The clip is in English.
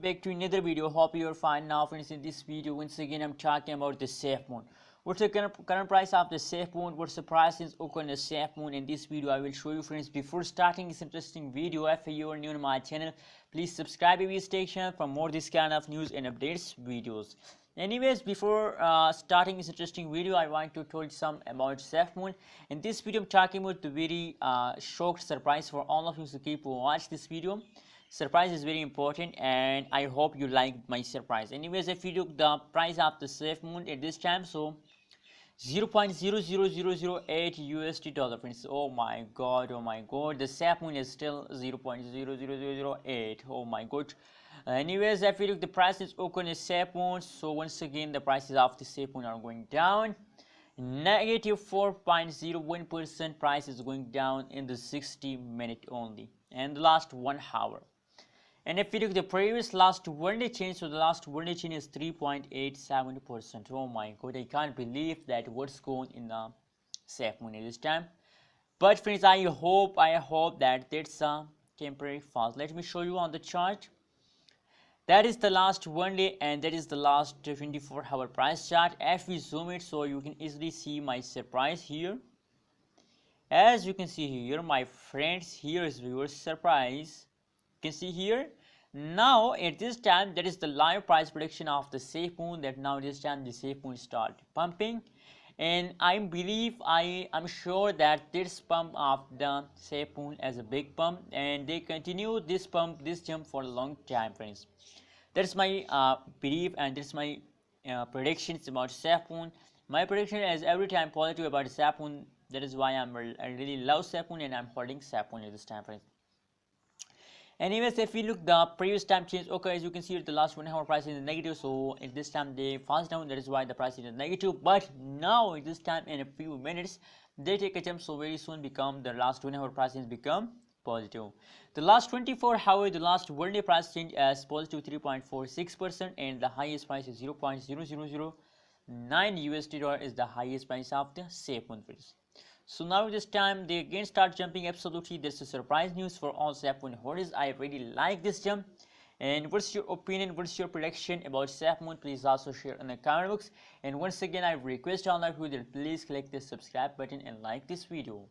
Back to another video. Hope you're fine. Now friends, in this video once again I'm talking about the SafeMoon. What's the current price of the SafeMoon? What's the price is on the SafeMoon? In this video I will show you friends. Before starting this interesting video, if you are new to my channel, please subscribe to this channel for more this kind of news and updates videos. Anyways, before starting this interesting video, I want to tell you some about SafeMoon. In this video I'm talking about the very shocked surprise for all of you, so keep watch this video. Surprise is very important and I hope you like my surprise. Anyways, if you look the price of the SafeMoon at this time, so 0.00008 USD dollar friends. Oh my god, the SafeMoon is still 0.00008. Oh my god. Anyways, if you look the price is open as SafeMoon, so once again the prices of the SafeMoon are going down. Negative 4.01% price is going down in the 60 minute only and the last 1 hour. And if you look the previous last 1 day change, so the last 1 day change is 3.87%. Oh my god, I can't believe that what's going in the SafeMoon at this time. But friends, I hope that that's a temporary fall. Let me show you on the chart. That is the last 1 day and that is the last 24-hour price chart. If we zoom it, so you can easily see my surprise here. As you can see here, my friends, here is your surprise. You can see here. Now at this time, that is the live price prediction of the SafeMoon, that now this time the SafeMoon start pumping, and I'm sure that this pump of the SafeMoon as a big pump, and they continue this jump for a long time, friends. That's my belief and that's my predictions about SafeMoon. My prediction is every time positive about SafeMoon. That is why I really love SafeMoon and I'm holding SafeMoon at this time, friends. Anyways, if we look the previous time change, okay, as you can see the last 1 hour price is negative, so at this time they fast down, that is why the price is negative. But now at this time in a few minutes they take a jump, so very soon become the last 1 hour price has become positive. The last 24 hours, the last 1 day price change as positive 3.46% and the highest price is 0.0009 USD dollar is the highest price of the SafeMoon price. So now this time they again start jumping. Absolutely, there's a surprise news for all SafeMoon holders. I really like this jump. And what's your opinion, what's your prediction about SafeMoon? Please also share in the comment box. And once again I request all of you that please click the subscribe button and like this video.